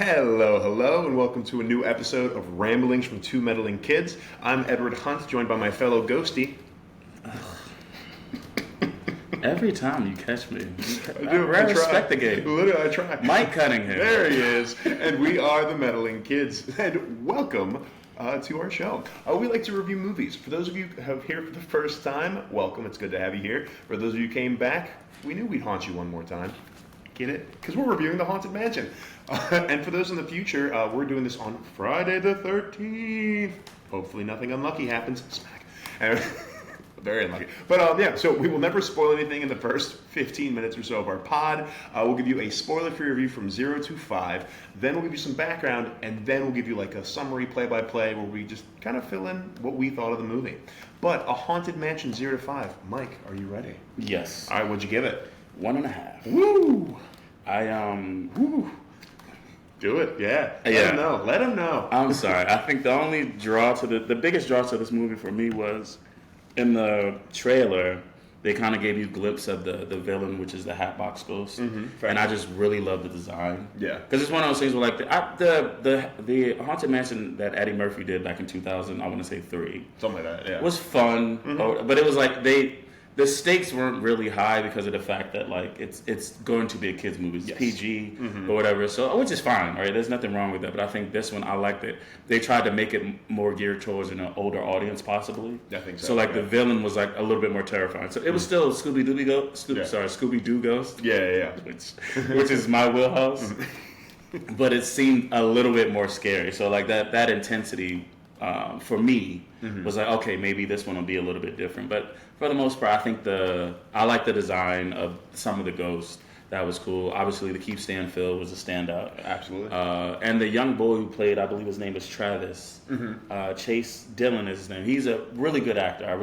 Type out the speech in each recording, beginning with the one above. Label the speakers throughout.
Speaker 1: Hello, and welcome to a new episode of Ramblings from Two Meddling Kids. I'm Edward Hunt, joined by my fellow Ghosty.
Speaker 2: Every time you catch me,
Speaker 1: I
Speaker 2: respect the game.
Speaker 1: Literally, I try.
Speaker 2: Mike Cunningham.
Speaker 1: There he is, and we are the Meddling Kids, and welcome to our show. We like to review movies. For those of you who are here for the first time, welcome. It's good to have you here. For those of you who came back, we knew we'd haunt you one more time. Get it? Because we're reviewing The Haunted Mansion. And for those in the future, we're doing this on Friday the 13th. Hopefully nothing unlucky happens. Smack. Very unlucky. But yeah, so we will never spoil anything in the first 15 minutes or so of our pod. We'll give you a spoiler-free review from 0 to 5. Then we'll give you some background, and then we'll give you like a summary play-by-play where we just kind of fill in what we thought of the movie. But A Haunted Mansion 0 to 5. Mike, are you ready?
Speaker 2: Yes.
Speaker 1: All right, what'd you give it?
Speaker 2: 1.5.
Speaker 1: Woo!
Speaker 2: Woo.
Speaker 1: Do it, yeah. Let him know.
Speaker 2: I'm sorry. I think the only draw to the biggest draw to this movie for me was in the trailer. They kind of gave you a glimpse of the villain, which is the Hatbox Ghost, and I just really love the design.
Speaker 1: Yeah,
Speaker 2: because it's one of those things where like the Haunted Mansion that Eddie Murphy did back in 2000, I want to say 3,
Speaker 1: something like that. Yeah,
Speaker 2: was fun, but it was like the stakes weren't really high because of the fact that like it's going to be a kids movie, it's PG or whatever. So which is fine, right? There's nothing wrong with that. But I think this one I liked it. They tried to make it more geared towards an older audience, possibly.
Speaker 1: I think so.
Speaker 2: So like the villain was like a little bit more terrifying. So it was still Scooby-Doo Ghost.
Speaker 1: Yeah.
Speaker 2: Which is my wheelhouse. But it seemed a little bit more scary. So like that intensity. For me, was like, okay, maybe this one will be a little bit different. But for the most part, I think I like the design of some of the ghosts. That was cool. Obviously, the Keep Stanfield was a standout.
Speaker 1: Absolutely.
Speaker 2: And the young boy who played, I believe his name is Travis. Chase Dillon is his name. He's a really good actor.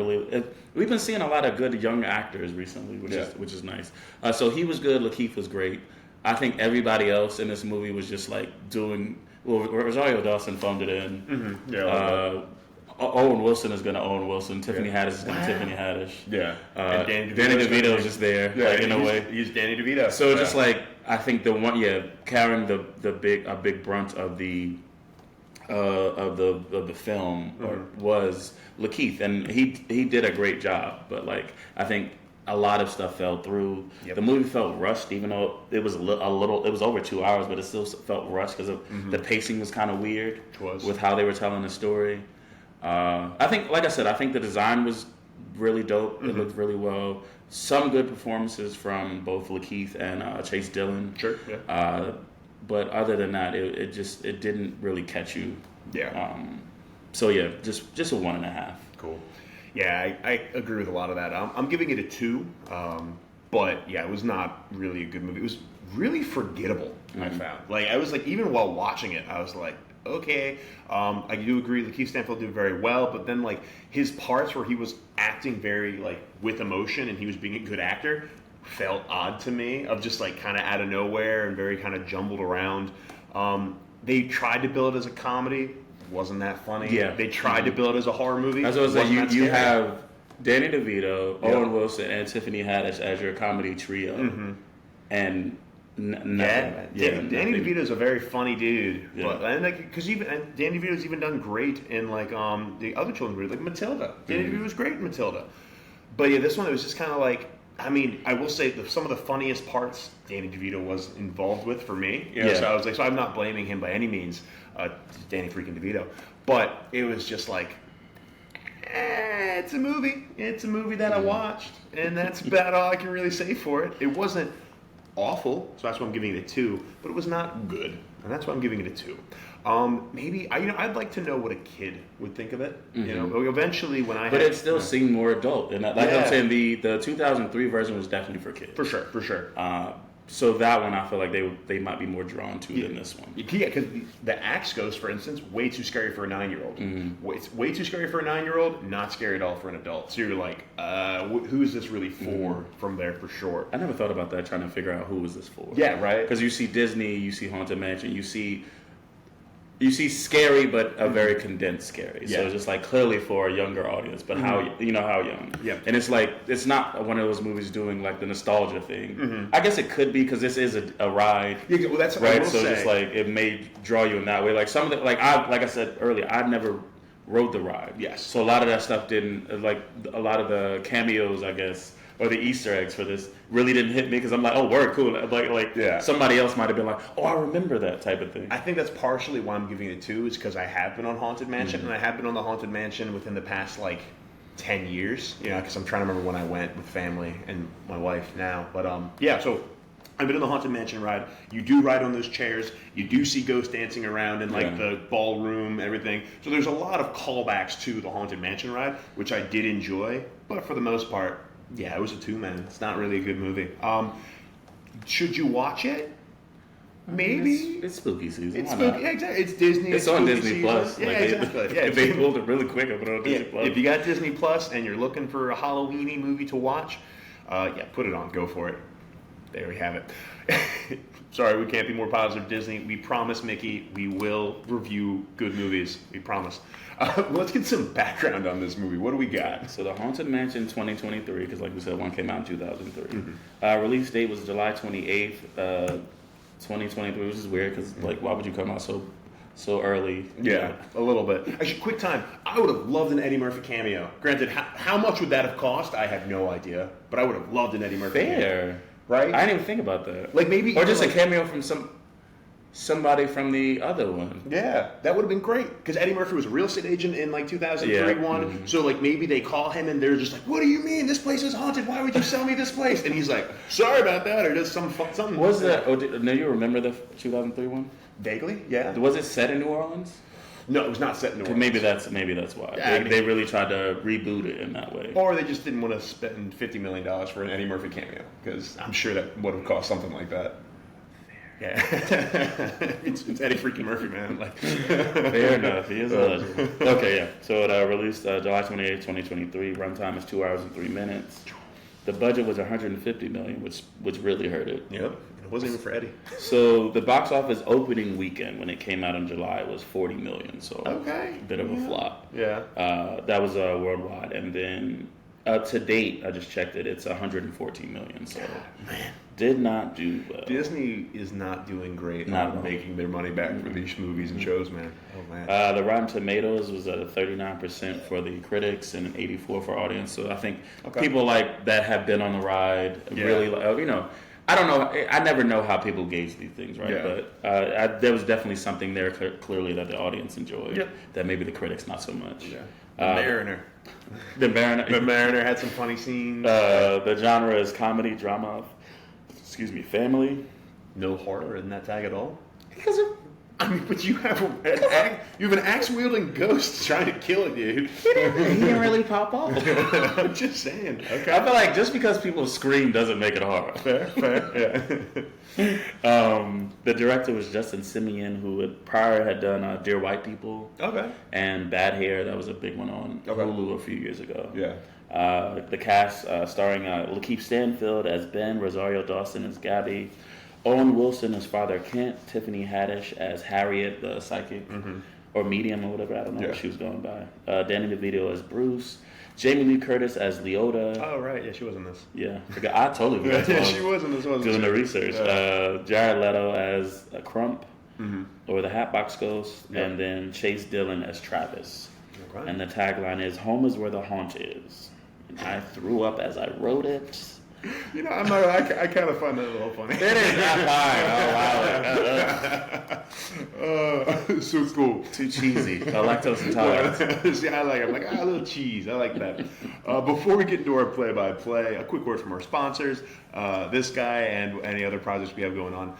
Speaker 2: We've been seeing a lot of good young actors recently, which is nice. So he was good. Lakeith was great. I think everybody else in this movie was just like doing. Well, Rosario Dawson phoned it in. Owen Wilson is going to Owen Wilson. Tiffany Haddish is going to Tiffany Haddish.
Speaker 1: Yeah.
Speaker 2: And Danny DeVito is just there, in a way.
Speaker 1: He's Danny DeVito.
Speaker 2: So just like I think the one, carrying the big brunt of the film was Lakeith, and he did a great job. But like I think. A lot of stuff fell through. Yep. The movie felt rushed, even though it was a little. It was over 2 hours, but it still felt rushed because of the pacing was kind of weird with how they were telling the story. I think, like I said, I think the design was really dope. It looked really well. Some good performances from both Lakeith and Chase Dillon.
Speaker 1: Sure. Yeah.
Speaker 2: But other than that, it didn't really catch you.
Speaker 1: Yeah.
Speaker 2: So yeah, just a 1.5.
Speaker 1: Cool. Yeah, I agree with a lot of that. I'm giving it a 2, but yeah, it was not really a good movie. It was really forgettable. I found I was like, even while watching it, I was like, okay, I do agree. Lakeith Stanfield did very well, but then like his parts where he was acting very like with emotion and he was being a good actor felt odd to me. Of just like kind of out of nowhere and very kind of jumbled around. They tried to build it as a comedy. Wasn't that funny? Yeah. They tried to build it as a horror movie.
Speaker 2: As I was saying, you have Danny DeVito, Owen Wilson, and Tiffany Haddish as your comedy trio, and
Speaker 1: Danny DeVito is a very funny dude, but and like because Danny DeVito's even done great in like the other children's movies, like Matilda. Danny DeVito was great in Matilda, but yeah, this one it was just kind of like. I mean, I will say some of the funniest parts Danny DeVito was involved with for me. So I was like, so I'm not blaming him by any means, Danny freaking DeVito. But it was just like, it's a movie. It's a movie that I watched, and that's about all I can really say for it. It wasn't awful, so that's why I'm giving it a 2. But it was not good, and that's why I'm giving it a 2. Maybe I'd like to know what a kid would think of it. You know, eventually when
Speaker 2: but it still seemed more adult, and like I'm saying, the 2003 version was definitely for kids.
Speaker 1: For sure.
Speaker 2: So that one I feel like they might be more drawn to than this one.
Speaker 1: Yeah, because the Axe Ghost, for instance, way too scary for a 9-year-old. It's way too scary for a 9-year-old, not scary at all for an adult. So you're like, who is this really for? From there for sure.
Speaker 2: I never thought about that, trying to figure out who was this for.
Speaker 1: Yeah, right.
Speaker 2: Because you see Disney, you see Haunted Mansion, you see you see scary, but a very condensed scary.
Speaker 1: Yeah.
Speaker 2: So it's just like clearly for a younger audience, but how how young.
Speaker 1: Yeah.
Speaker 2: And it's like it's not one of those movies doing like the nostalgia thing. I guess it could be because this is a ride.
Speaker 1: Yeah, well, that's
Speaker 2: right. So just like it may draw you in that way. Like some of the like I said earlier, I'd never rode the ride.
Speaker 1: Yes.
Speaker 2: So a lot of that stuff didn't like a lot of the cameos, I guess. Or the Easter eggs for this really didn't hit me because I'm like, oh, word, cool. Like somebody else might have been like, oh, I remember that type of thing.
Speaker 1: I think that's partially why I'm giving it 2 is because I have been on Haunted Mansion, and I have been on the Haunted Mansion within the past, 10 years, because I'm trying to remember when I went with family and my wife now. But, so I've been on the Haunted Mansion ride. You do ride on those chairs. You do see ghosts dancing around in, the ballroom, everything. So there's a lot of callbacks to the Haunted Mansion ride, which I did enjoy. But for the most part, yeah, it was a 2, man. It's not really a good movie. Should you watch it? Maybe.
Speaker 2: It's spooky season.
Speaker 1: It's spooky. Yeah, exactly. It's Disney.
Speaker 2: It's on Disney Plus.
Speaker 1: Yeah, exactly.
Speaker 2: They pulled it really quick. I put it on Disney Plus.
Speaker 1: If you got Disney Plus and you're looking for a Halloween-y movie to watch, put it on. Go for it. There we have it. Sorry, we can't be more positive, Disney. We promise, Mickey, we will review good movies. We promise. Let's get some background on this movie. What do we got?
Speaker 2: So the Haunted Mansion 2023, because like we said, one came out in 2003. Release date was July 28th, 2023, which is weird because why would you come out so early?
Speaker 1: Yeah, a little bit. Actually, quick time. I would have loved an Eddie Murphy cameo. Granted, how much would that have cost? I have no idea. But I would have loved an Eddie Murphy cameo.
Speaker 2: Right? I didn't even think about that.
Speaker 1: Maybe...
Speaker 2: Or just a cameo from somebody from the other one.
Speaker 1: Yeah, that would have been great. Because Eddie Murphy was a real estate agent in 2003 one. So maybe they call him and they're just like, what do you mean? This place is haunted. Why would you sell me this place? And he's like, sorry about that. Or just something.
Speaker 2: Was that... Oh, do you remember the 2003 one?
Speaker 1: Vaguely, yeah.
Speaker 2: Was it set in New Orleans?
Speaker 1: No, it was not set in New Orleans.
Speaker 2: Maybe that's why. Yeah, they really tried to reboot it in that way.
Speaker 1: Or they just didn't want to spend $50 million for an Eddie Murphy cameo. Because I'm sure that would have cost something like that. Yeah. it's Eddie freaking Murphy, man.
Speaker 2: Fair enough. He is a legend. Okay, yeah. So it released July 28, 2023. Runtime is 2 hours and 3 minutes. The budget was $150 million, which really hurt it.
Speaker 1: Yep. It wasn't even for Eddie.
Speaker 2: So the box office opening weekend when it came out in July was $40 million. So
Speaker 1: a
Speaker 2: bit of a flop.
Speaker 1: Yeah.
Speaker 2: That was worldwide, and then to date, I just checked it. It's $114 million. So
Speaker 1: man,
Speaker 2: did not do well.
Speaker 1: Disney is not doing great on making their money back for these movies and shows, man. Oh man.
Speaker 2: The Rotten Tomatoes was at 39% for the critics and an 84% for audience. So I think people like that have been on the ride really, I don't know. I never know how people gauge these things, right?
Speaker 1: Yeah.
Speaker 2: But there was definitely something there clearly that the audience enjoyed.
Speaker 1: Yep.
Speaker 2: That maybe the critics not so much.
Speaker 1: Yeah. Mariner.
Speaker 2: The
Speaker 1: Mariner had some funny scenes.
Speaker 2: The genre is comedy, drama, family.
Speaker 1: No horror in that tag at all.
Speaker 2: Because
Speaker 1: but you have an axe-wielding ghost trying to kill a dude.
Speaker 2: He didn't really pop off.
Speaker 1: I'm just saying. Okay.
Speaker 2: I feel like just because people scream doesn't make it horror.
Speaker 1: Fair.
Speaker 2: Yeah. The director was Justin Simien, who prior had done Dear White People.
Speaker 1: Okay.
Speaker 2: And Bad Hair. That was a big one on Hulu a few years ago.
Speaker 1: Yeah.
Speaker 2: The cast starring Lakeith Stanfield as Ben, Rosario Dawson as Gabby, Owen Wilson as Father Kent, Tiffany Haddish as Harriet, the psychic, or medium, or whatever. I don't know what she was going by. Danny DeVito as Bruce. Jamie Lee Curtis as Leota.
Speaker 1: Oh, right. Yeah, she was in this.
Speaker 2: Yeah. I totally forgot.
Speaker 1: Yeah, she was in this.
Speaker 2: Doing the research. Jared Leto as Crump, or the Hatbox Ghost. Yep. And then Chase Dillon as Travis. Okay. And the tagline is, "Home is where the haunt is." And I threw up as I wrote it.
Speaker 1: I'm not. I kind of find that a little funny.
Speaker 2: It is not fine.
Speaker 1: So cool.
Speaker 2: Too cheesy. Lactose intolerant.
Speaker 1: See, I like it. I'm like, a little cheese. I like that. Before we get into our play-by-play, a quick word from our sponsors. This guy and any other projects we have going on.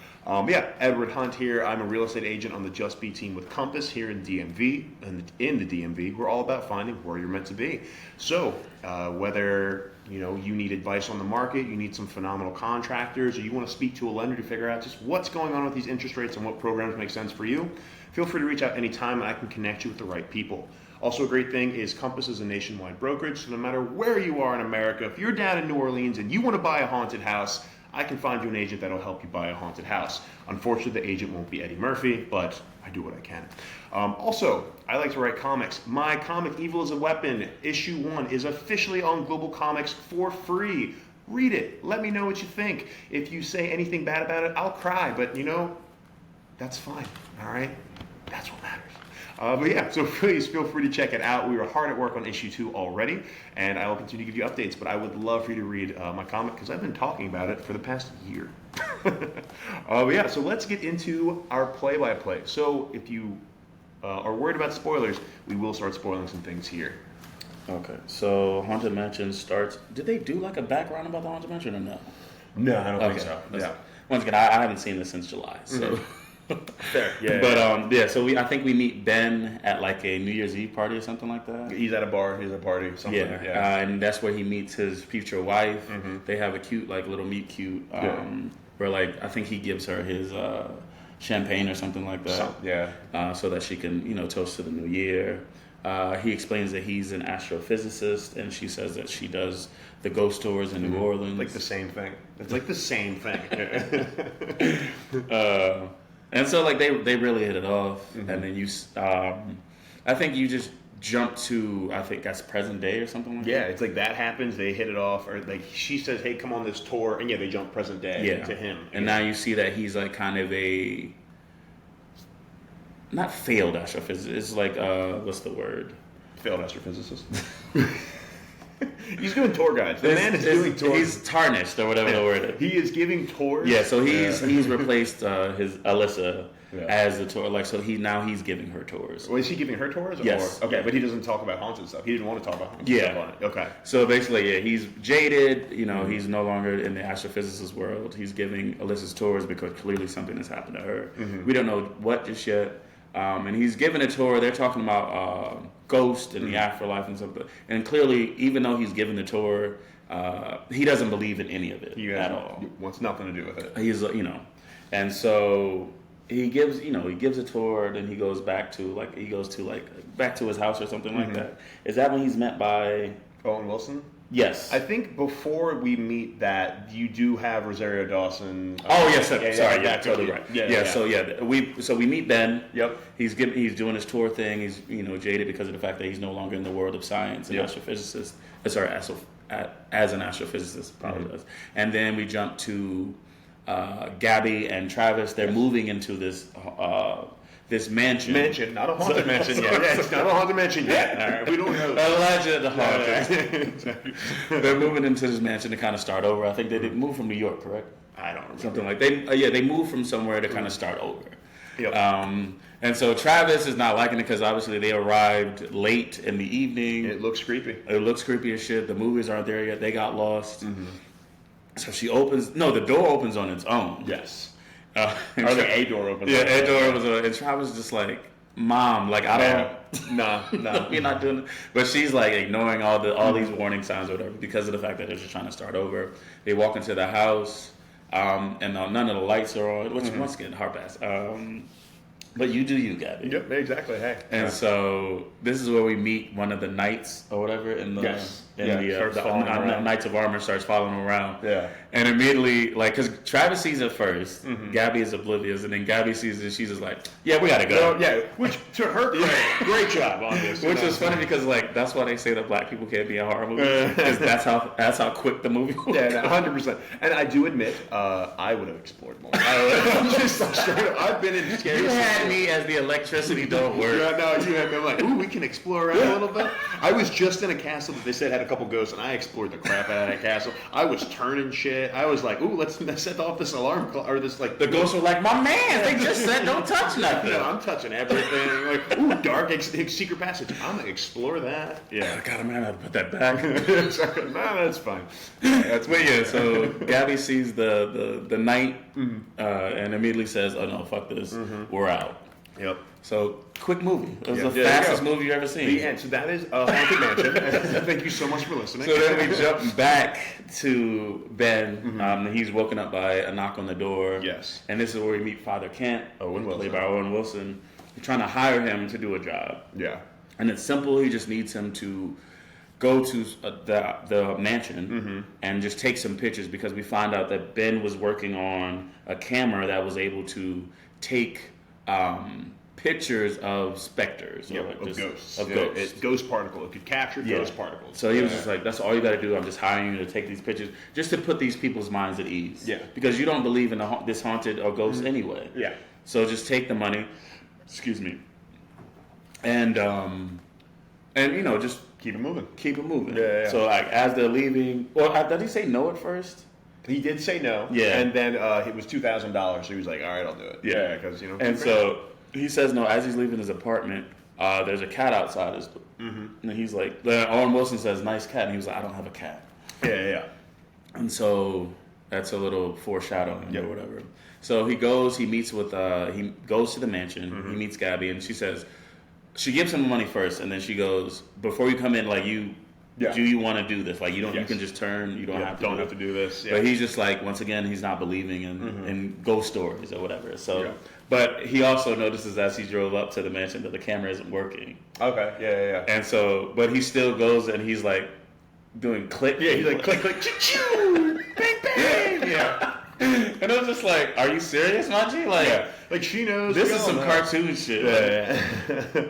Speaker 1: Edward Hunt here. I'm a real estate agent on the Just Be team with Compass here in DMV. And in the DMV, we're all about finding where you're meant to be. So whether you need advice on the market, you need some phenomenal contractors, or you want to speak to a lender to figure out just what's going on with these interest rates and what programs make sense for you, feel free to reach out anytime and I can connect you with the right people. Also, a great thing is Compass is a nationwide brokerage, so no matter where you are in America, if you're down in New Orleans and you want to buy a haunted house, I can find you an agent that'll help you buy a haunted house. Unfortunately, the agent won't be Eddie Murphy, but I do what I can. Also, I like to write comics. My comic, Evil is a Weapon, issue 1, is officially on Global Comics for free. Read it. Let me know what you think. If you say anything bad about it, I'll cry, but that's fine, all right? That's what matters. But yeah, so please feel free to check it out. We are hard at work on issue 2 already, and I will continue to give you updates, but I would love for you to read my comic because I've been talking about it for the past year. But yeah, so let's get into our play-by-play. So if you are worried about spoilers, we will start spoiling some things here.
Speaker 2: Okay, so Haunted Mansion starts. Did they do like a background about the Haunted Mansion or no?
Speaker 1: No, I don't think so.
Speaker 2: Yeah. Once again, I haven't seen this since July, so.
Speaker 1: Fair. Yeah.
Speaker 2: But so I think we meet Ben at like a New Year's Eve party or something like that.
Speaker 1: He's at a bar. He's at a party. Something.
Speaker 2: Yeah. And that's where he meets his future wife. Mm-hmm. They have a cute like little meet cute. Where like I think he gives her his champagne or something like that. So that she can toast to the new year. He explains that he's an astrophysicist, and she says that she does the ghost tours in New Orleans.
Speaker 1: Like the same thing. It's like the same thing.
Speaker 2: And so like they really hit it off, and then I think you just jump to that's present day or something like that.
Speaker 1: Yeah, it's like that happens. They hit it off, or like she says, "Hey, come on this tour," and they jump present day to him.
Speaker 2: And now you see that he's like kind of a not failed astrophysicist. It's like what's the word?
Speaker 1: Failed astrophysicist. He's doing tour guides. The man is doing tours.
Speaker 2: He's tarnished or whatever the word is.
Speaker 1: He is giving tours.
Speaker 2: Yeah, so he's replaced his Alyssa as the tour. Like so he's giving her tours.
Speaker 1: Well, is he giving her tours?
Speaker 2: Yes.
Speaker 1: Okay, but he doesn't talk about haunted stuff. He didn't want to talk about haunted stuff on it. Okay.
Speaker 2: So basically, he's jaded. He's no longer in the astrophysicist world. He's giving Alyssa's tours because clearly something has happened to her. Mm-hmm. We don't know what just yet. And he's giving a tour. They're talking about ghost and the afterlife and something. And clearly, even though he's giving the tour, he doesn't believe in any of it at all.
Speaker 1: Wants nothing to do with it.
Speaker 2: He's and so he gives a tour. Then he goes back to back to his house or something like that. Is that when he's met by
Speaker 1: Owen Wilson?
Speaker 2: Yes.
Speaker 1: I think before we meet that, you do have Rosario Dawson.
Speaker 2: Sorry, totally right. Yeah. So we meet Ben.
Speaker 1: Yep.
Speaker 2: He's doing his tour thing. He's jaded because of the fact that he's no longer in the world of science and astrophysicist. As an astrophysicist, apologize. And then we jump to Gabby and Travis. They're moving into this mansion.
Speaker 1: Not a haunted mansion yet. Yeah, it's not a haunted mansion yet. All right, we don't know.
Speaker 2: Legend haunted. They're moving into this mansion to kind of start over. I think they moved from New York, correct?
Speaker 1: I don't remember.
Speaker 2: Something like they moved from somewhere to kind of start over.
Speaker 1: Yep.
Speaker 2: And so Travis is not liking it because obviously they arrived late in the evening.
Speaker 1: It looks creepy.
Speaker 2: It looks creepy as shit. The movies aren't there yet. They got lost. Mm-hmm. So the door opens on its own.
Speaker 1: Yes.
Speaker 2: A door opens. Yeah, a door opens on. And Travis is just like, Mom, like I don't.
Speaker 1: No,
Speaker 2: you're not doing it. But she's like ignoring all these warning signs or whatever because of the fact that they're just trying to start over. They walk into the house, and none of the lights are on. Which once again, hard pass. But you do you, Gabby.
Speaker 1: Yep, exactly. Hey.
Speaker 2: And so this is where we meet one of the knights or whatever in the Knights of Armor starts following him around.
Speaker 1: Yeah.
Speaker 2: And immediately, like, because Travis sees it first, Gabby is oblivious, and then Gabby sees it, she's just like, yeah, we gotta go.
Speaker 1: Which to her credit, great job on this.
Speaker 2: Which is funny because like that's why they say that black people can't be in horror movies because that's how quick the movie was.
Speaker 1: Yeah, 100%. And I do admit, I would have explored more. I've been in scary.
Speaker 2: You had me as the electricity don't work.
Speaker 1: Yeah, no, you had me. I'm like, ooh, we can explore around a little bit. I was just in a castle that they said had a couple ghosts, and I explored the crap out of that castle. I was turning shit. I was like, ooh, let's set off this alarm clock, or this like.
Speaker 2: The ghosts were like, my man, they just said don't touch nothing.
Speaker 1: No, I'm touching everything. Like, ooh, dark secret passage. I'm gonna explore that.
Speaker 2: Yeah. God, man, I have to put that back.
Speaker 1: Nah, that's fine.
Speaker 2: So Gabby sees the knight and immediately says, oh no, fuck this. We're out.
Speaker 1: Yep.
Speaker 2: So, quick movie. It was the fastest movie you've ever seen.
Speaker 1: The end. So that is a Haunted Mansion. Thank you so much for listening.
Speaker 2: So then we jump back to Ben. He's woken up by a knock on the door.
Speaker 1: Yes.
Speaker 2: And this is where we meet Father Kent, played by Owen Wilson. He's trying to hire him to do a job.
Speaker 1: Yeah.
Speaker 2: And it's simple. He just needs him to go to the mansion and just take some pictures, because we found out that Ben was working on a camera that was able to take pictures of specters, or
Speaker 1: of ghosts.
Speaker 2: Ghost
Speaker 1: particle. It could capture ghost particles.
Speaker 2: So he was just like, that's all you got to do. I'm just hiring you to take these pictures, just to put these people's minds at ease.
Speaker 1: Yeah.
Speaker 2: Because you don't believe in this haunted or ghost anyway.
Speaker 1: Yeah.
Speaker 2: So just take the money. Excuse me. And just
Speaker 1: keep it moving.
Speaker 2: Keep it moving.
Speaker 1: Yeah.
Speaker 2: So like as they're leaving, did he say no at first?
Speaker 1: He did say no.
Speaker 2: Yeah.
Speaker 1: And then it was $2,000, so he was like, all right, I'll do it.
Speaker 2: Yeah.
Speaker 1: Because
Speaker 2: And so he says no as he's leaving his apartment. There's a cat outside his door. And he's like, Owen Wilson says, nice cat. And he was like, I don't have a cat.
Speaker 1: Yeah.
Speaker 2: And so that's a little foreshadowing or whatever. So he goes to the mansion. He meets Gabby, and she gives him the money first, and then she goes, before you come in, like, do you want to do this? Like, you don't. You can just turn. You don't have to do
Speaker 1: this. Yeah.
Speaker 2: But he's just like, once again, he's not believing in ghost stories or whatever. So, but he also notices as he drove up to the mansion that the camera isn't working.
Speaker 1: Okay. Yeah.
Speaker 2: And so, but he still goes and he's like doing click.
Speaker 1: Yeah. He's like click, choo, bang, bang.
Speaker 2: Yeah. And I was just like, are you serious, Manji?
Speaker 1: Like she knows.
Speaker 2: This is some cartoon shit. Yeah.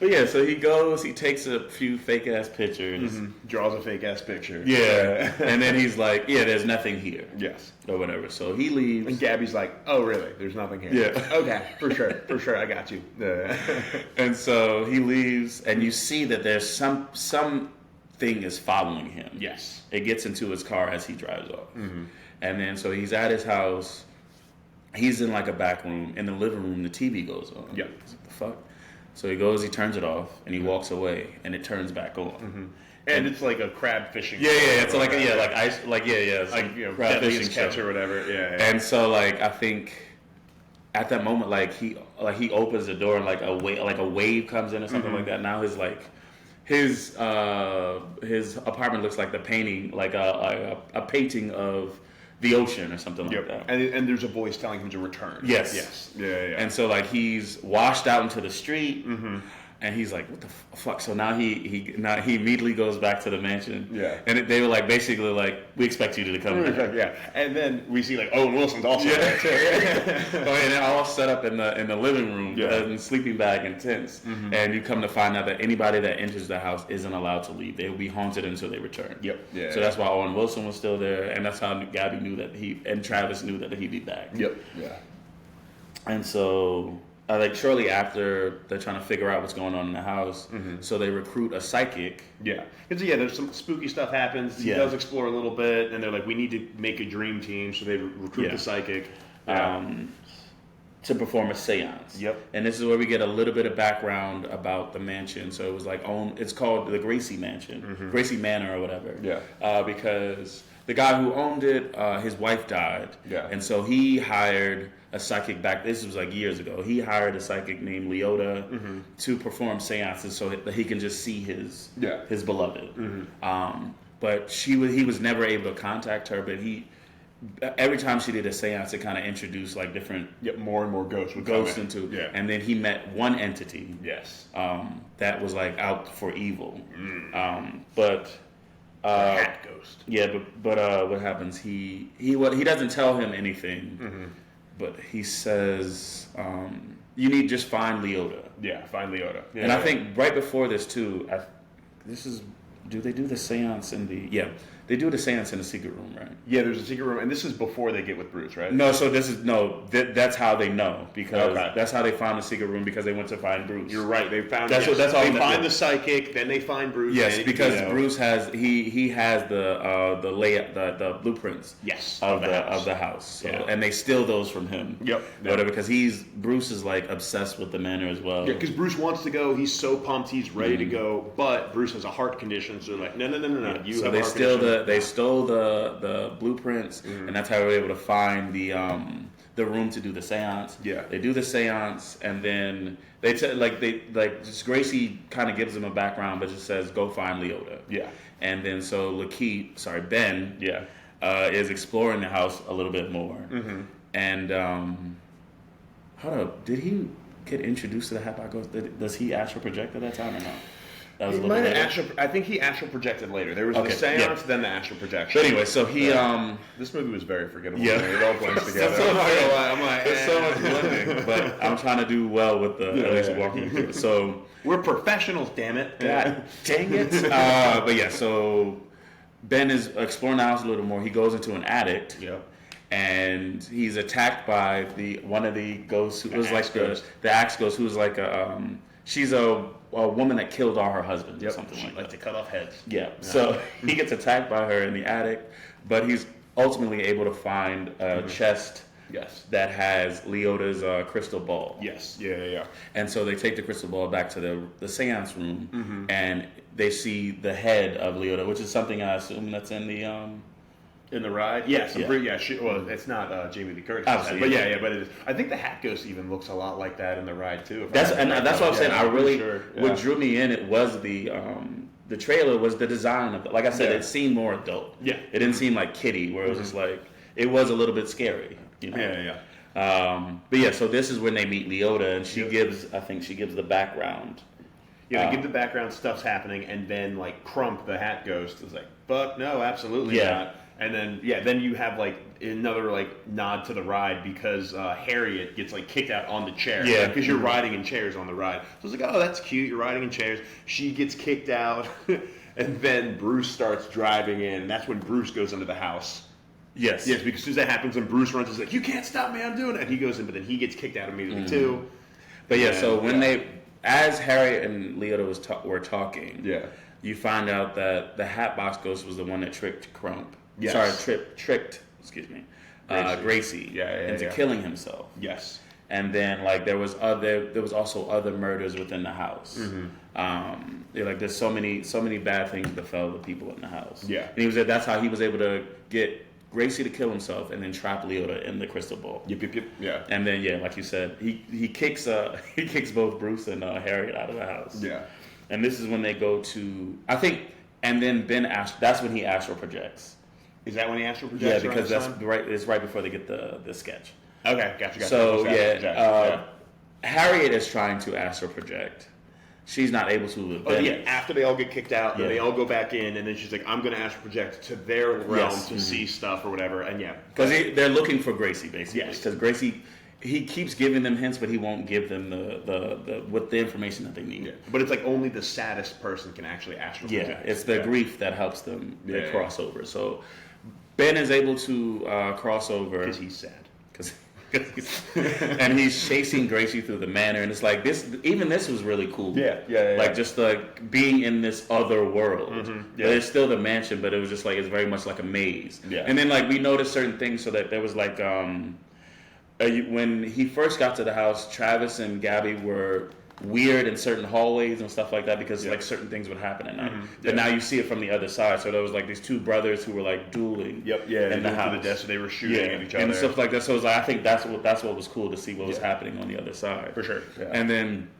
Speaker 2: But yeah, so he goes, he takes a few fake ass pictures,
Speaker 1: draws a fake ass picture.
Speaker 2: Yeah. And then he's like, yeah, there's nothing here.
Speaker 1: Yes.
Speaker 2: Or whatever. So he leaves.
Speaker 1: And Gabby's like, oh really? There's nothing here.
Speaker 2: Yeah.
Speaker 1: Okay, for sure, I got you.
Speaker 2: And so he leaves, and you see that there's something is following him.
Speaker 1: Yes.
Speaker 2: It gets into his car as he drives off. And then so he's at his house. He's in like a back room. In the living room, the TV goes on.
Speaker 1: Yeah.
Speaker 2: What the fuck? So he goes, he turns it off, and he walks away, and it turns back on.
Speaker 1: And it's like a crab fishing.
Speaker 2: Yeah. It's like ice, crab fishing
Speaker 1: catch
Speaker 2: show
Speaker 1: or whatever. Yeah.
Speaker 2: And so like I think at that moment, he opens the door and like a wave comes in or something like that. Now his apartment looks like the painting, like a painting of the ocean or something like that.
Speaker 1: And there's a voice telling him to return.
Speaker 2: Yes.
Speaker 1: Yeah.
Speaker 2: And so like he's washed out into the street, and he's like, what the fuck? So now he immediately goes back to the mansion.
Speaker 1: Yeah.
Speaker 2: And they were like basically like, we expect you to come back.
Speaker 1: Yeah. And then we see like Owen Wilson's also there too.
Speaker 2: And they're all set up in the living room in sleeping bag and tents. And you come to find out that anybody that enters the house isn't allowed to leave. They will be haunted until they return.
Speaker 1: Yep. Yeah.
Speaker 2: So that's why Owen Wilson was still there, and that's how Gabby knew that and Travis knew that he'd be back.
Speaker 1: Yep. Yeah.
Speaker 2: And so like shortly after, they're trying to figure out what's going on in the house. So they recruit a psychic.
Speaker 1: Yeah. Because there's some spooky stuff happens. He does explore a little bit, and they're like, we need to make a dream team. So they recruit the psychic.
Speaker 2: To perform a seance.
Speaker 1: Yep.
Speaker 2: And this is where we get a little bit of background about the mansion. So it was like it's called the Gracey Mansion, Gracey Manor or whatever.
Speaker 1: Yeah.
Speaker 2: Because the guy who owned it, his wife died.
Speaker 1: Yeah.
Speaker 2: And so he hired a psychic this was like years ago. He hired a psychic named Leota to perform seances so that he can just see his beloved. But he was never able to contact her, but every time she did a seance, it kind of introduced like different
Speaker 1: more and more ghosts
Speaker 2: into. Yeah. And then he met one entity.
Speaker 1: Yes.
Speaker 2: That was like out for evil. But
Speaker 1: hat ghost.
Speaker 2: Yeah, but what happens? He doesn't tell him anything. But he says, you need just find Leota.
Speaker 1: Yeah, find Leota. Yeah,
Speaker 2: and I think right before this too, do they do the seance in the... Yeah, they do the seance in the secret room, right?
Speaker 1: Yeah, there's a secret room, and this is before they get with Bruce, right?
Speaker 2: No, so that's how they know, because that's how they found the secret room, because they went to find Bruce.
Speaker 1: You're right, they found...
Speaker 2: They
Speaker 1: find the psychic, then they find Bruce.
Speaker 2: Yes, because Bruce has... He has the layout, the blueprints of the house. So, and they steal those from him.
Speaker 1: Yep.
Speaker 2: Whatever, because Bruce is like obsessed with the manor as well.
Speaker 1: Yeah, because Bruce wants to go, he's so pumped, he's ready to go, but Bruce has a heart condition, so they're like, no, you
Speaker 2: so
Speaker 1: have
Speaker 2: they stole the blueprints, and that's how they were able to find the room to do the seance.
Speaker 1: Yeah,
Speaker 2: they do the seance, and then just Gracey kind of gives them a background, but just says go find Leota.
Speaker 1: Yeah,
Speaker 2: and then so Ben, is exploring the house a little bit more, and hold up, did he get introduced to the Hat by Ghost? Does he astral project at that time or not? That was
Speaker 1: He
Speaker 2: a little
Speaker 1: might have
Speaker 2: later.
Speaker 1: I think he astral projected later. There was the seance, then the astral projection.
Speaker 2: But anyway, so he
Speaker 1: this movie was very forgettable.
Speaker 2: Yeah.
Speaker 1: It all blends together.
Speaker 2: So
Speaker 1: I'm not gonna lie. I'm like,
Speaker 2: there's so much blending, but I'm trying to do well with the at least walking through it. So
Speaker 1: we're professionals, damn it.
Speaker 2: God dang it. But yeah, so Ben is exploring the house a little more. He goes into an attic.
Speaker 1: Yeah.
Speaker 2: And he's attacked by one of the ghosts who was like the axe ghost, who's like she's a woman that killed all her husbands or something like that.
Speaker 1: To cut off heads.
Speaker 2: Yeah. So he gets attacked by her in the attic, but he's ultimately able to find a chest that has Leota's crystal ball.
Speaker 1: Yes. Yeah.
Speaker 2: And so they take the crystal ball back to the seance room, and they see the head of Leota, which is something I assume that's in the
Speaker 1: ride? Yes. Well, it's not Jamie Lee Curtis.
Speaker 2: Absolutely.
Speaker 1: But but it is. I think the hat ghost even looks a lot like that in the ride too.
Speaker 2: That's what I'm saying. What drew me in, it was the trailer was the design of it. Like I said, it seemed more adult.
Speaker 1: Yeah.
Speaker 2: It didn't seem like kiddie, where it was just like, it was a little bit scary. You know?
Speaker 1: Yeah.
Speaker 2: But yeah, so this is when they meet Leota, and she gives the background.
Speaker 1: Yeah, they give the background, stuff's happening, and then like Crump, the hat ghost, is like, "Fuck no, absolutely not." And then then you have like another like nod to the ride because Harriet gets like kicked out on the chair.
Speaker 2: Yeah,
Speaker 1: because you're riding in chairs on the ride. So it's like, oh, that's cute. You're riding in chairs. She gets kicked out, and then Bruce starts driving in. That's when Bruce goes into the house.
Speaker 2: Yes,
Speaker 1: because as soon as that happens, and Bruce runs, he's like, "You can't stop me! I'm doing it!" And he goes in, but then he gets kicked out immediately too.
Speaker 2: But so when as Harriet and Leota were talking, you find out that the Hatbox Ghost was the one that tricked Crump.
Speaker 1: Yes.
Speaker 2: Sorry, tricked. Excuse me, Gracey into killing himself.
Speaker 1: Yes.
Speaker 2: And then like there was also other murders within the house. There's so many bad things that befell the people in the house. Yeah. And that's how he was able to get Gracey to kill himself and then trap Leota in the crystal ball.
Speaker 1: Yep. Yeah.
Speaker 2: And then like you said, he kicks both Bruce and Harriet out of the house. Yeah. And this is when they go to and then Ben that's when he astral projects.
Speaker 1: Is that when he astral projects?
Speaker 2: Yeah, because that's right. It's right before they get the sketch.
Speaker 1: Okay, gotcha.
Speaker 2: So Harriet is trying to astral project. She's not able to.
Speaker 1: After they all get kicked out, then they all go back in, and then she's like, "I'm going to astral project to their realm to see stuff or whatever." And
Speaker 2: because they're looking for Gracey basically. Yes, because Gracey. He keeps giving them hints, but he won't give them the information that they need.
Speaker 1: Yeah. But it's like only the saddest person can actually astral project.
Speaker 2: Yeah, it's the grief that helps them cross over. So Ben is able to cross over
Speaker 1: because he's sad.
Speaker 2: And he's chasing Gracey through the manor, and it's like this. Even this was really cool. Yeah. Like just like being in this other world. But it's still the mansion, but it was just like it's very much like a maze. Yeah. And then like we noticed certain things, so that there was like when he first got to the house, Travis and Gabby were weird in certain hallways and stuff like that because like certain things would happen at night. But now you see it from the other side. So there was like these two brothers who were like dueling. In the house.
Speaker 1: The desk, so they were shooting at each other
Speaker 2: and stuff like that. So it was like, I think that's what was cool to see what was happening on the other side.
Speaker 1: For sure. Yeah.
Speaker 2: And then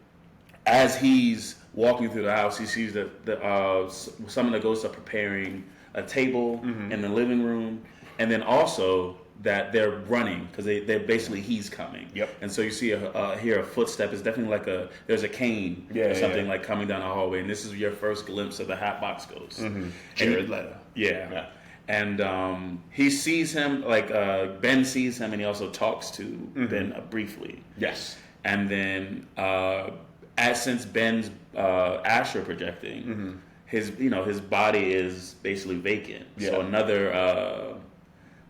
Speaker 2: as he's walking through the house, he sees that some of the ghosts are preparing a table in the living room, and then also that they're running because they're basically he's coming. And so you see hear a footstep. It's definitely like there's a cane or something like coming down the hallway, and this is your first glimpse of the Hatbox Ghost.
Speaker 1: Jared Leto.
Speaker 2: Yeah. And he sees him like Ben sees him, and he also talks to Ben briefly. Yes. And then since Ben's astral projecting, his body is basically vacant. So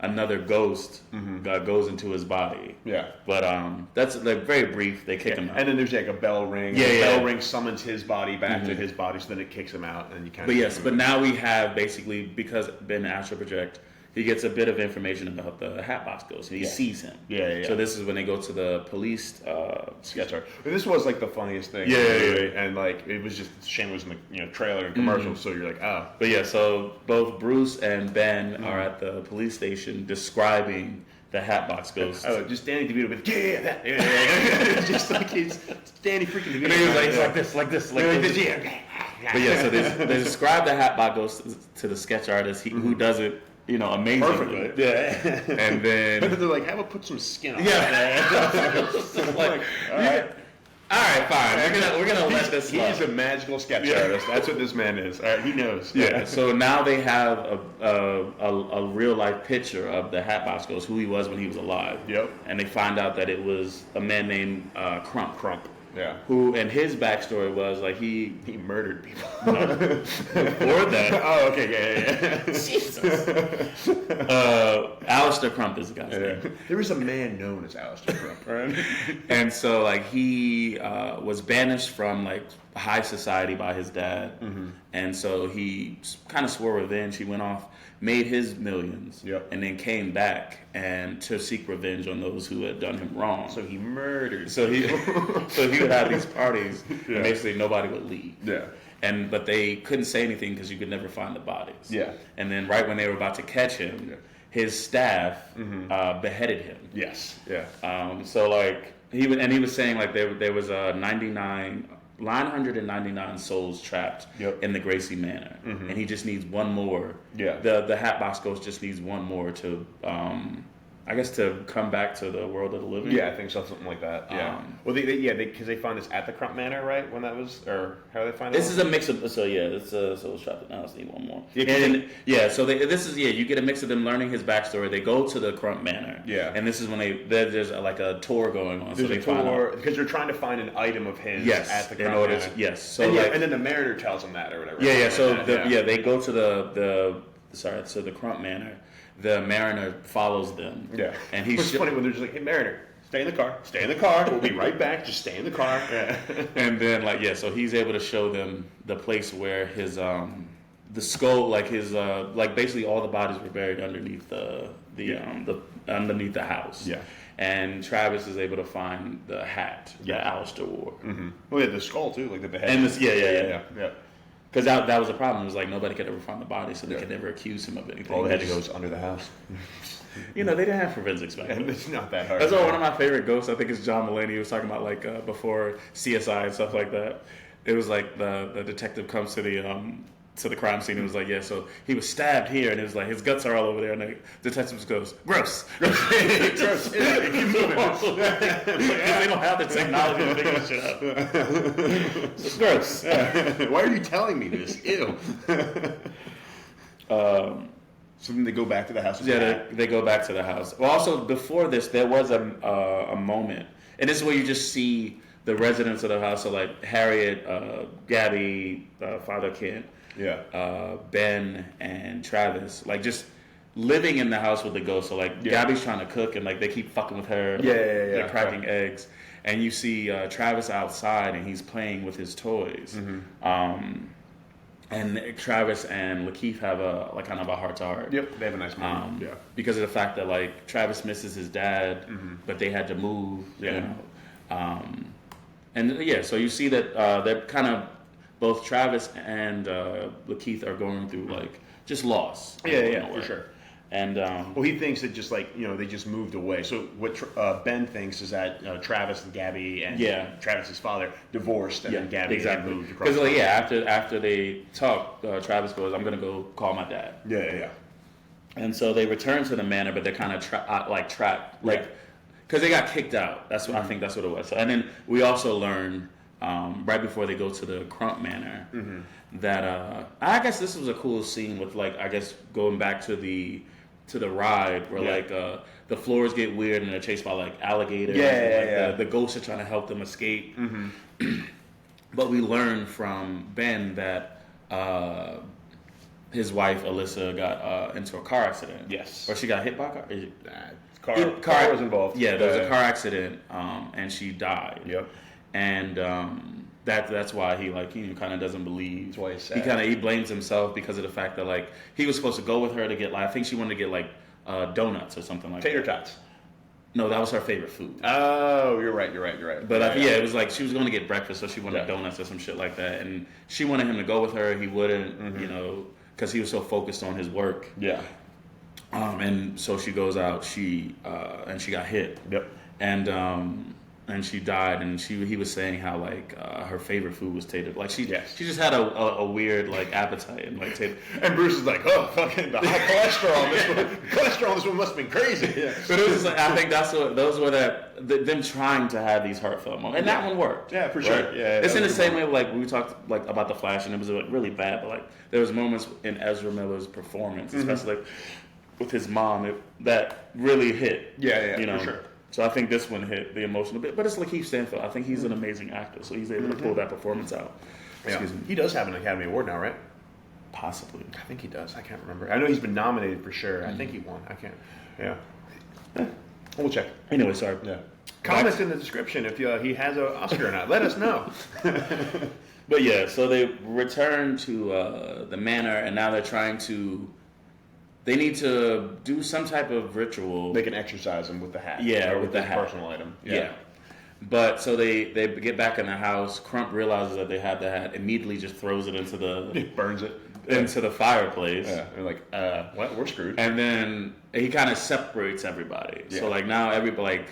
Speaker 2: another ghost goes into his body. Yeah. But that's like very brief. They kick him out.
Speaker 1: And then there's like a bell ring. The bell ring summons his body back to his body, so then it kicks him out, and you kind of.
Speaker 2: But now we have basically, because Ben astral project, he gets a bit of information about the Hatbox Ghost. He sees him. So this is when they go to the police.
Speaker 1: Sketch art. This was like the funniest thing. And like it was just Shane was in the trailer and commercial, so you're like, oh.
Speaker 2: But so both Bruce and Ben are at the police station describing the Hatbox Ghost.
Speaker 1: Oh, just Danny DeVito with just like he's Danny freaking DeVito.
Speaker 2: And he was like this. But so they describe the Hatbox Ghost to the sketch artist who does it. Amazing.
Speaker 1: Perfectly. Yeah.
Speaker 2: And then
Speaker 1: they're like, how about put some skin on it?
Speaker 2: Like, all right. All right, fine. We're gonna let this slide.
Speaker 1: He's a magical sketch artist. That's what this man is. All right, he knows.
Speaker 2: Yeah. So now they have a real life picture of the Hatbox Ghost, who he was when he was alive.
Speaker 1: Yep.
Speaker 2: And they find out that it was a man named Crump.
Speaker 1: Yeah.
Speaker 2: Who, and his backstory was like he
Speaker 1: murdered people.
Speaker 2: No. Before that.
Speaker 1: Oh, okay, yeah.
Speaker 2: Jesus. Alistair Crump is the guy's name.
Speaker 1: There was a man known as Alistair Crump, right?
Speaker 2: And so like he was banished from like high society by his dad, and so he kind of swore revenge. He went off, made his millions, and then came back and to seek revenge on those who had done him wrong.
Speaker 1: So he murdered.
Speaker 2: So he would have these parties, and basically nobody would leave.
Speaker 1: Yeah.
Speaker 2: But they couldn't say anything because you could never find the bodies.
Speaker 1: Yeah.
Speaker 2: And then right when they were about to catch him, his staff beheaded him.
Speaker 1: Yes. Yeah.
Speaker 2: So like he was saying like there was 999 souls trapped in the Gracey Manor, and he just needs one more. Yeah. The Hatbox Ghost just needs one more to, I guess, to come back to the world of the living.
Speaker 1: Yeah, I think so, something like that. Yeah. Well, because they find this at the Crump Manor, right? When that was, or how do they find it?
Speaker 2: This is a mix of it's souls trapped. Now let's need one more.
Speaker 1: You
Speaker 2: get a mix of them learning his backstory. They go to the Crump Manor. Yeah. And this is when there's like a tour going on.
Speaker 1: There's a tour because they're trying to find an item of his at the Crump Manor.
Speaker 2: Yes. So
Speaker 1: and then the Mariner tells them that or whatever.
Speaker 2: Yeah. So they go to the Crump Manor. The Mariner follows them.
Speaker 1: Yeah.
Speaker 2: And
Speaker 1: it's funny when they're just like, "Hey, Mariner, stay in the car. We'll be right back. Just stay in the car." Yeah.
Speaker 2: And then so he's able to show them the place where his the skull, like his basically all the bodies were buried underneath underneath the house. Yeah. And Travis is able to find the hat that Alistair wore.
Speaker 1: Mm-hmm. Oh yeah, the skull too, like the behead.
Speaker 2: And yeah. Because that was a problem. It was like nobody could ever find the body, so they could never accuse him of anything.
Speaker 1: All they had to go was under the house.
Speaker 2: They didn't have forensics back then.
Speaker 1: And it's not that hard.
Speaker 2: That's why one of my favorite ghosts, I think, is John Mulaney. He was talking about before CSI and stuff like that. It was like the detective comes to the crime scene and was like, so he was stabbed here, and it was like his guts are all over there, and the detective just goes, gross. Gross. They don't have the technology to figure this shit out. It's gross.
Speaker 1: Why are you telling me this? Ew. So then they go back to the house.
Speaker 2: They go back to the house. Well, also before this, there was a moment, and this is where you just see the residents of the house, so like Harriet, Gabby, Father Kent, Ben and Travis, like just living in the house with the ghost. So like Gabby's trying to cook and like they keep fucking with her. They're cracking eggs, and you see Travis outside and he's playing with his toys. And Travis and Lakeith have a kind of a heart to heart.
Speaker 1: Yep, they have a nice moment.
Speaker 2: Because of the fact that like Travis misses his dad, but they had to move. So you see that they're kind of both Travis and Lakeith are going through like just loss.
Speaker 1: For sure.
Speaker 2: And
Speaker 1: he thinks that just like they just moved away. So what Ben thinks is that Travis and Gabby and Travis's father divorced, and then Gabby moved across.
Speaker 2: Because after they talk, Travis goes, "I'm gonna go call my dad." And so they return to the manor, but they're kind of trapped, because they got kicked out. That's what I think. That's what it was. So, and then we also learn right before they go to the Crump Manor that I guess this was a cool scene with going back to the ride where the floors get weird and they're chased by like alligators. The ghosts are trying to help them escape. But we learn from Ben that his wife Alyssa got into a car accident. Yes. Or she got hit by a car. Car was involved. Yeah, there was a car accident, and she died. Yep. And that's why he kind of doesn't believe. That's why he's sad. He blames himself because of the fact that he was supposed to go with her to get I think she wanted to get donuts or something like
Speaker 1: tater tots.
Speaker 2: No, that was her favorite food.
Speaker 1: Oh, you're right.
Speaker 2: But it was like she was going to get breakfast, so she wanted donuts or some shit like that, and she wanted him to go with her. He wouldn't, because he was so focused on his work. Yeah. And so she goes out. And she got hit. Yep. And and she died, and he was saying how like her favorite food was tater. Like she just had a weird like appetite and like tater.
Speaker 1: And Bruce is like, oh, fucking the high cholesterol on this one. The cholesterol on this one must have been crazy. Yeah.
Speaker 2: But it was just like, I think those were them trying to have these heartfelt moments, and that one worked.
Speaker 1: Yeah, for sure.
Speaker 2: Right?
Speaker 1: Yeah,
Speaker 2: it's in the same way like we talked like about the Flash, and it was like really bad, but like there was moments in Ezra Miller's performance, especially like, with his mom, that really hit.
Speaker 1: Yeah,
Speaker 2: you know?
Speaker 1: For sure.
Speaker 2: So I think this one hit the emotional bit, but it's Lakeith Stanfield. I think he's an amazing actor, so he's able to pull that performance out.
Speaker 1: Excuse me. He does have an Academy Award now, right?
Speaker 2: Possibly.
Speaker 1: I think he does. I can't remember. I know he's been nominated for sure. I think he won. I can't. Yeah. We'll check.
Speaker 2: Anyway, sorry.
Speaker 1: Yeah. Comment in the description if he has an Oscar or not. Let us know.
Speaker 2: But yeah, so they return to the manor, and now they're trying to. They need to do some type of ritual.
Speaker 1: They can exercise him with the hat.
Speaker 2: Yeah,
Speaker 1: or
Speaker 2: with the hat.
Speaker 1: Personal item.
Speaker 2: Yeah. But so they get back in the house. Crump realizes that they have the hat. Immediately, just throws it into the
Speaker 1: burns it
Speaker 2: into the fireplace.
Speaker 1: Yeah, they're like, what? We're screwed.
Speaker 2: And then he kind of separates everybody.
Speaker 1: Yeah.
Speaker 2: So like now everybody like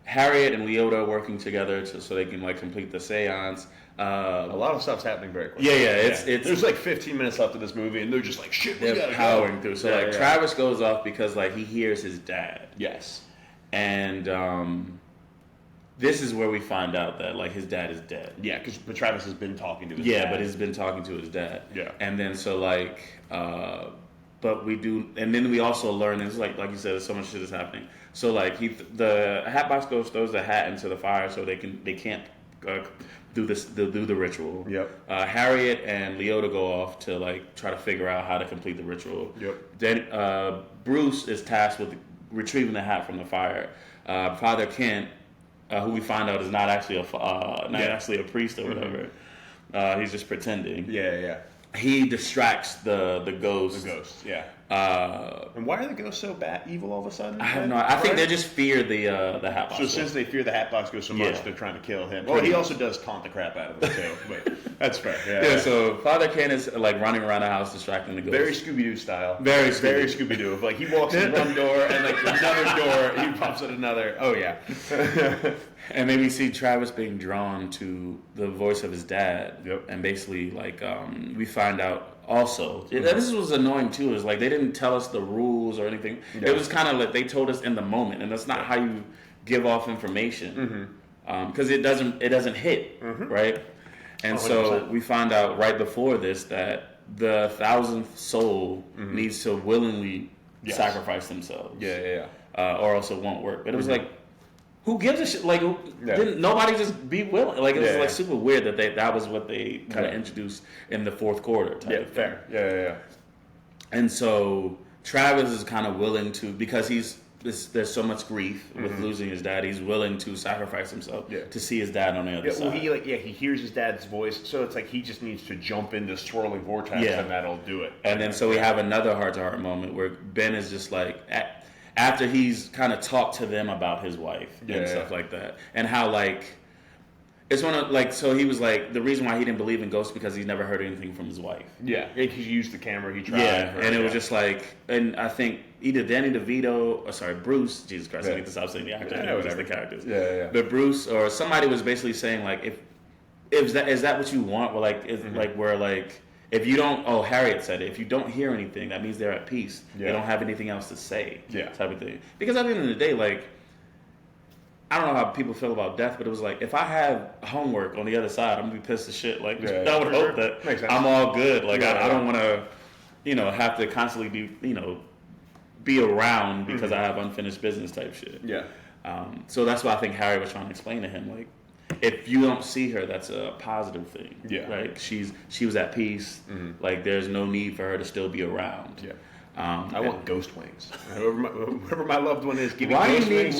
Speaker 2: Harriet and Leota are working together so they can like complete the seance.
Speaker 1: A lot of stuff's happening very quickly.
Speaker 2: Yeah. It's
Speaker 1: there's like 15 minutes left of this movie, and they're just like, shit, we gotta
Speaker 2: powering
Speaker 1: go.
Speaker 2: through. So Travis goes off because like he hears his dad.
Speaker 1: Yes.
Speaker 2: And this is where we find out that like his dad is dead.
Speaker 1: Yeah, because Travis has been talking to his dad.
Speaker 2: Yeah, but he's been talking to his dad.
Speaker 1: Yeah.
Speaker 2: And then so like, but we do, and then we also learn. It's like you said, so much shit is happening. So like the Hatbox Ghost throws the hat into the fire so they can't do this. They'll do the ritual.
Speaker 1: Yep.
Speaker 2: Harriet and Leota go off to like try to figure out how to complete the ritual.
Speaker 1: Yep.
Speaker 2: Then Bruce is tasked with retrieving the hat from the fire. Father Kent, who we find out is not actually actually a priest or whatever. He's just pretending.
Speaker 1: Yeah.
Speaker 2: He distracts the ghost.
Speaker 1: The ghost, yeah. And why are the ghosts so evil all of a sudden?
Speaker 2: I have no. I think they just fear the Hatbox.
Speaker 1: So since they fear the Hatbox Ghost so much, they're trying to kill him. Well, he also does taunt the crap out of them too, but that's fair.
Speaker 2: Yeah. So Father Ken is like running around the house distracting the ghost.
Speaker 1: Very Scooby-Doo style.
Speaker 2: Very
Speaker 1: Scooby-Doo. Like he walks in one door and like another door, he pops at another. Oh yeah.
Speaker 2: And then we see Travis being drawn to the voice of his dad.
Speaker 1: Yep.
Speaker 2: And basically, like, we find out also. This was annoying, too. Is like they didn't tell us the rules or anything. Yeah. It was kind of like they told us in the moment. And that's not how you give off information. Because it doesn't hit, right? And 100%. So we find out right before this that the 1,000th soul needs to willingly sacrifice themselves.
Speaker 1: Yeah.
Speaker 2: Or else it won't work. But it was like, who gives a shit? Like, didn't nobody just be willing? Like, it was like super weird that was what they kind of introduced in the fourth quarter type of thing.
Speaker 1: Fair. Yeah.
Speaker 2: And so Travis is kind of willing to, because there's so much grief with losing his dad. He's willing to sacrifice himself to see his dad on the other side.
Speaker 1: Well, he hears his dad's voice, so it's like he just needs to jump into swirling vortex, and that'll do it.
Speaker 2: And then so we have another heart-to-heart moment where Ben is just like, after he's kind of talked to them about his wife and stuff like that, and how like it's one of like, so he was like, the reason why he didn't believe in ghosts because he's never heard anything from his wife.
Speaker 1: Yeah, he used the camera. He tried.
Speaker 2: And it was just like, and I think either Danny DeVito, Bruce. Jesus Christ, I need to stop saying the actor, just the characters.
Speaker 1: Yeah.
Speaker 2: But Bruce or somebody was basically saying like, is that what you want? Well, like, if you don't, Harriet said it, if you don't hear anything, that means they're at peace. They don't have anything else to say, type of thing. Because at the end of the day, like, I don't know how people feel about death, but it was like, if I have homework on the other side, I'm going to be pissed as shit. Like, I would hope that I'm all good. Like, I don't want to, have to constantly be around because I have unfinished business type shit.
Speaker 1: Yeah.
Speaker 2: So that's why I think Harry was trying to explain to him, like, if you don't see her, that's a positive thing.
Speaker 1: Yeah.
Speaker 2: Right? She was at peace. Like, there's no need for her to still be around.
Speaker 1: Yeah. I want ghost wings. Whoever my loved one is, give me
Speaker 2: Why
Speaker 1: ghost
Speaker 2: do you need
Speaker 1: wings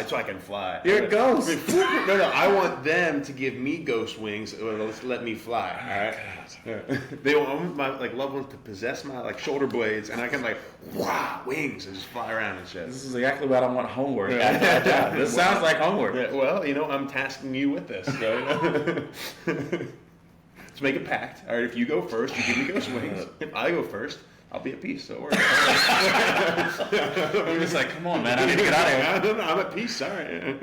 Speaker 1: so I can fly.
Speaker 2: You're a ghost.
Speaker 1: No, I want them to give me ghost wings or let me fly. All right. They want my loved ones to possess my shoulder blades, and I can wings and just fly around and shit.
Speaker 2: This is exactly what I want homework. This sounds like homework.
Speaker 1: Yeah, well, I'm tasking you with this. So. Let's make a pact. All right, if you go first, you give me ghost wings. If I go first, I'll be at peace, so worry.
Speaker 2: We're just like, come on, man, I need to get out of here.
Speaker 1: I'm at peace, sorry.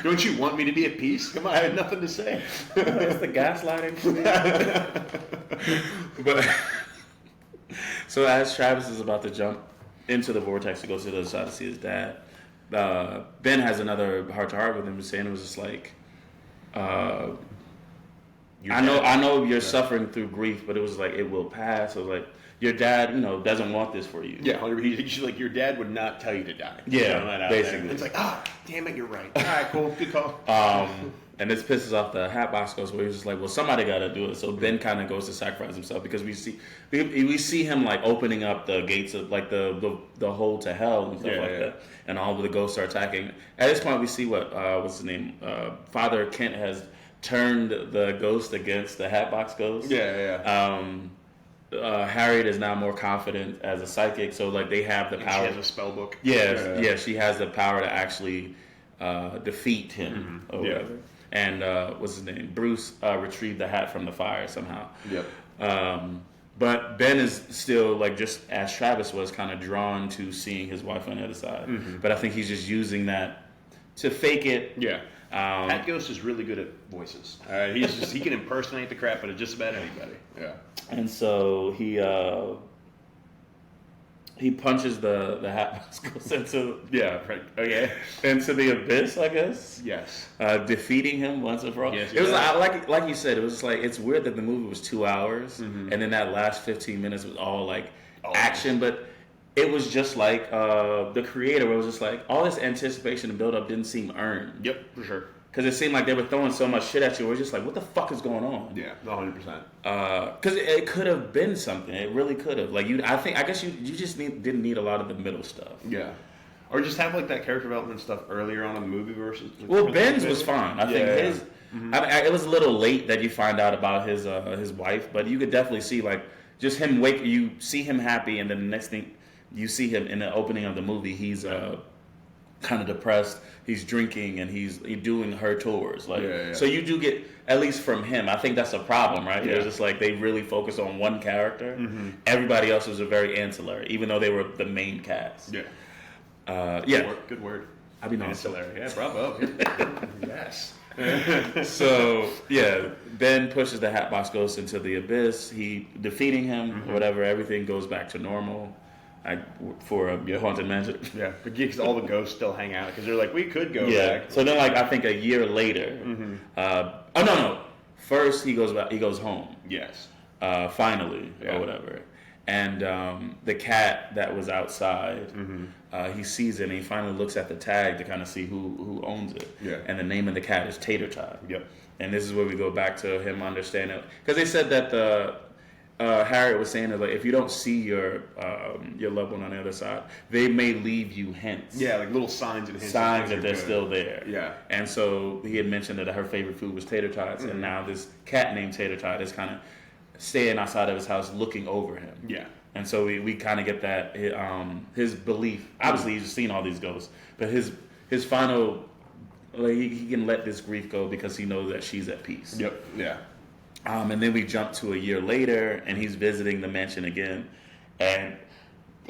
Speaker 1: Don't you want me to be at peace? Come on, I had nothing to say.
Speaker 2: It's the gaslighting. But so as Travis is about to jump into the vortex to go to the other side to see his dad, Ben has another heart-to-heart with him, saying it was just like, I know you're suffering through grief, but it was like, it will pass. It was like, your dad, doesn't want this for you.
Speaker 1: Yeah, he's like, your dad would not tell you to die.
Speaker 2: Yeah, basically.
Speaker 1: It's like, damn it, you're right. All right, cool, good call.
Speaker 2: And this pisses off the Hatbox Ghost, where he's just like, well, somebody got to do it. So Ben kind of goes to sacrifice himself, because we see him like opening up the gates of like the hole to hell and stuff that, and all of the ghosts are attacking. At this point, we see what's his name, Father Kent has turned the ghost against the Hatbox Ghost. Harriet is now more confident as a psychic, so like they have the power.
Speaker 1: She has a spell book.
Speaker 2: Yeah, she has the power to actually defeat him or whatever. And what's his name? Bruce retrieved the hat from the fire somehow. But Ben is still, like, just as Travis was, kind of drawn to seeing his wife on the other side. But I think he's just using that to fake it.
Speaker 1: Hat Ghost is really good at voices. He can impersonate the crap out of just about anybody.
Speaker 2: And so he punches the Hatbox Ghost into into the abyss, I guess. Defeating him once and for all. It was like you said, it was just like, it's weird that the movie was 2 hours and then that last 15 minutes was all like action, but it was just like the creator, where it was just like all this anticipation and build up didn't seem earned.
Speaker 1: Yep, for sure.
Speaker 2: Because it seemed like they were throwing so much shit at you. We're just like, what the fuck is going on?
Speaker 1: Yeah, 100%.
Speaker 2: Because it could have been something. It really could have. Like I guess you just didn't need a lot of the middle stuff.
Speaker 1: Yeah, or just have like that character development stuff earlier on in the movie versus.
Speaker 2: Well, Ben's was fine. I think his. It was a little late that you find out about his wife, but you could definitely see like just him you see him happy, and then the next thing you see him in the opening of the movie, he's kind of depressed. He's drinking and he's doing her tours. So you do get, at least from him, I think that's a problem, right? It's just like they really focus on one character. Everybody else was a very ancillary, even though they were the main cast.
Speaker 1: Good word.
Speaker 2: I mean,
Speaker 1: ancillary. Yeah, bravo. Yes.
Speaker 2: So Ben pushes the Hatbox Ghost into the abyss. He defeating him, whatever. Everything goes back to normal. For a haunted mansion.
Speaker 1: Because all the ghosts still hang out, because they're like, we could go back.
Speaker 2: So then, like, I think a year later. No. First, he goes back. He goes home. Finally, or whatever. And the cat that was outside, he sees it, and he finally looks at the tag to kind of see who owns it. And the name of the cat is Tater Tot. And this is where we go back to him understanding, because they said that Harriet was saying that, like, if you don't see your loved one on the other side, they may leave you hints.
Speaker 1: Like little signs and hints.
Speaker 2: Signs that they're still there. And so he had mentioned that her favorite food was tater tots, and now this cat named Tater Tot is kind of staying outside of his house looking over him. And so we kind of get that his belief. Obviously, he's seen all these ghosts, but his final, like, he can let this grief go because he knows that she's at peace. And then we jump to a year later, and he's visiting the mansion again, and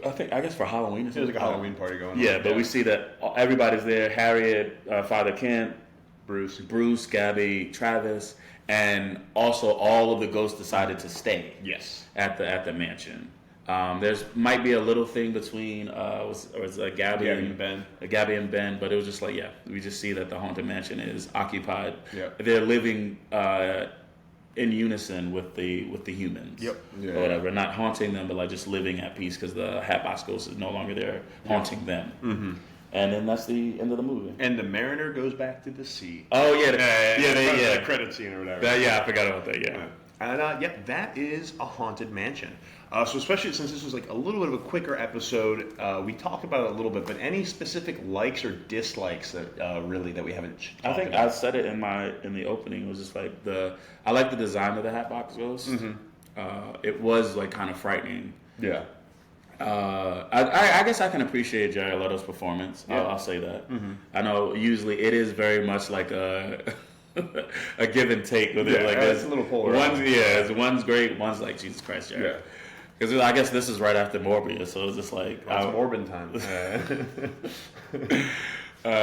Speaker 2: I guess for Halloween.
Speaker 1: There's like a Halloween party going on.
Speaker 2: But we see that everybody's there: Harriet, Father Kent, Bruce, Gabby, Travis, and also all of the ghosts decided to stay. At the mansion. There's might be a little thing between Gabby and Ben, but it was just like we just see that the haunted mansion is occupied. They're living in unison with the humans. Or whatever, not haunting them, but like just living at peace, because the Hatbox Ghost is no longer there haunting them. And then that's the end of the movie.
Speaker 1: And the mariner goes back to the sea.
Speaker 2: The
Speaker 1: credit scene or whatever.
Speaker 2: I forgot about that.
Speaker 1: And that is a haunted mansion. So especially since this was like a little bit of a quicker episode, we talked about it a little bit, but any specific likes or dislikes that we haven't talked about?
Speaker 2: I think I said it in the opening. It was just like I like the design of the Hatbox Ghost. It was like kind of frightening. I guess I can appreciate Jared Leto's performance. I'll say that. I know usually it is very much like a give and take with it. Like
Speaker 1: it's a little polar.
Speaker 2: One's great, one's like, Jesus Christ, Jared. Because I guess this is right after Morbius, so it's just like...
Speaker 1: It's Morbin time.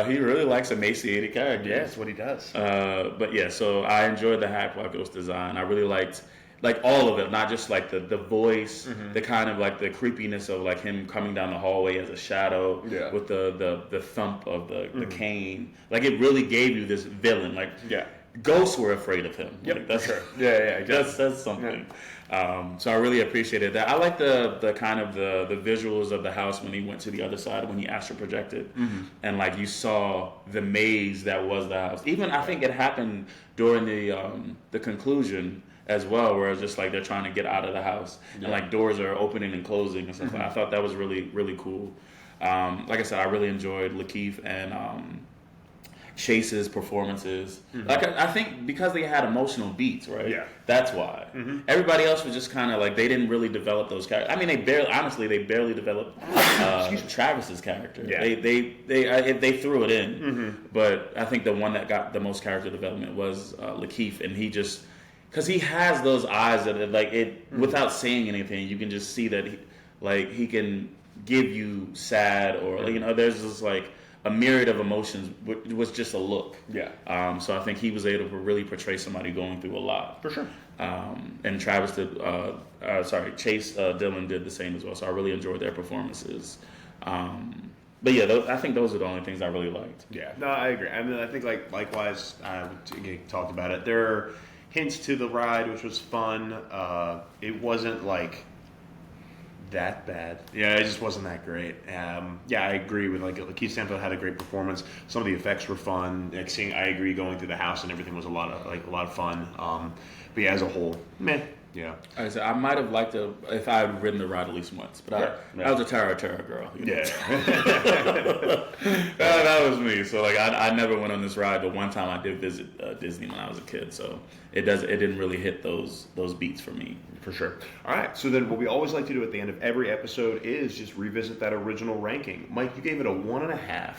Speaker 2: He really likes emaciated characters.
Speaker 1: Yeah, that's what he does.
Speaker 2: But yeah, so I enjoyed the Hackblock Ghost design. I really liked like all of it, not just like the voice, the kind of like the creepiness of like him coming down the hallway as a shadow with the thump of the cane. Like it really gave you this villain. Like ghosts were afraid of him.
Speaker 1: Yep,
Speaker 2: like, that's
Speaker 1: for sure. Yeah, exactly.
Speaker 2: That's something. So I really appreciated that. I like the kind of the visuals of the house when he went to the other side, when he astral projected, and like you saw the maze that was the house. Even I think it happened during the conclusion as well, where it's just like they're trying to get out of the house and like doors are opening and closing and stuff. I thought that was really, really cool. Like I said, I really enjoyed Lakeith and Chase's performances. Like I think because they had emotional beats, right? Yeah, that's why. Everybody else was just kind of like they didn't really develop those characters. I mean, they barely developed Travis's character. Yeah, they threw it in, but I think the one that got the most character development was Lakeith, and he just because he has those eyes that are like it without saying anything, you can just see that he can give you sad or there's this like a myriad of emotions was just a look. Yeah. So I think he was able to really portray somebody going through a lot. For sure. And Travis did, Chase Dillon did the same as well. So I really enjoyed their performances. But yeah, I think those are the only things I really liked.
Speaker 1: Yeah. No, I agree. I mean, I think likewise, we talked about it. There are hints to the ride, which was fun. It wasn't like that bad. Yeah, it just wasn't that great. I agree with Keith Stanfield had a great performance. Some of the effects were fun. I agree going through the house and everything was a lot of fun. But yeah, as a whole, meh. Yeah.
Speaker 2: Like I said, I might have liked it if I had ridden the ride at least once, but I was a Terra girl.
Speaker 1: Yeah.
Speaker 2: that was me. So I never went on this ride, but one time I did visit Disney when I was a kid. So it didn't really hit those beats for me.
Speaker 1: For sure. All right. So then what we always like to do at the end of every episode is just revisit that original ranking. Mike, you gave it a 1.5.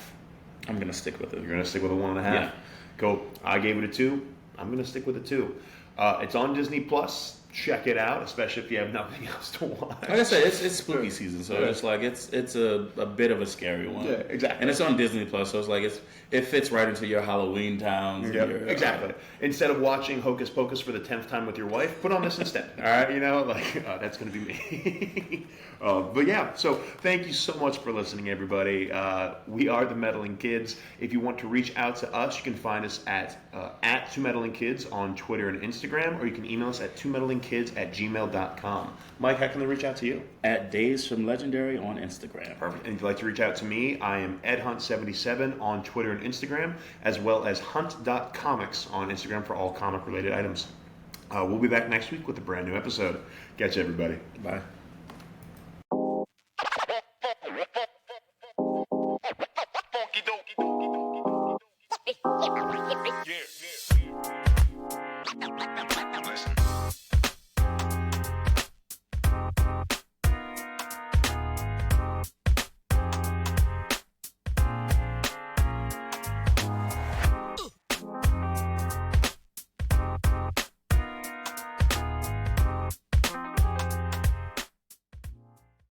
Speaker 2: I'm going to stick with it.
Speaker 1: You're going to stick with a 1.5? Yeah. Cool. I gave it a 2. I'm going to stick with a 2. It's on Disney Plus. Check it out, especially if you have nothing else to watch.
Speaker 2: Like I said, it's spooky season, so it's like it's a bit of a scary one.
Speaker 1: Yeah, exactly.
Speaker 2: And it's on Disney Plus, so it's like it fits right into your Halloween towns.
Speaker 1: Yeah, exactly. Instead of watching Hocus Pocus for the 10th time with your wife, put on this instead. All right, that's going to be me. But yeah, so thank you so much for listening, everybody. We are the Meddling Kids. If you want to reach out to us, you can find us at 2meddlingkids on Twitter and Instagram, or you can email us at 2meddlingkids@gmail.com. Mike, how can they reach out to you?
Speaker 2: At Days from Legendary on Instagram.
Speaker 1: Perfect. And if you'd like to reach out to me, I am EdHunt77 on Twitter and Instagram, as well as hunt.comics on Instagram for all comic-related items. We'll be back next week with a brand new episode. Catch you, everybody.
Speaker 2: Bye.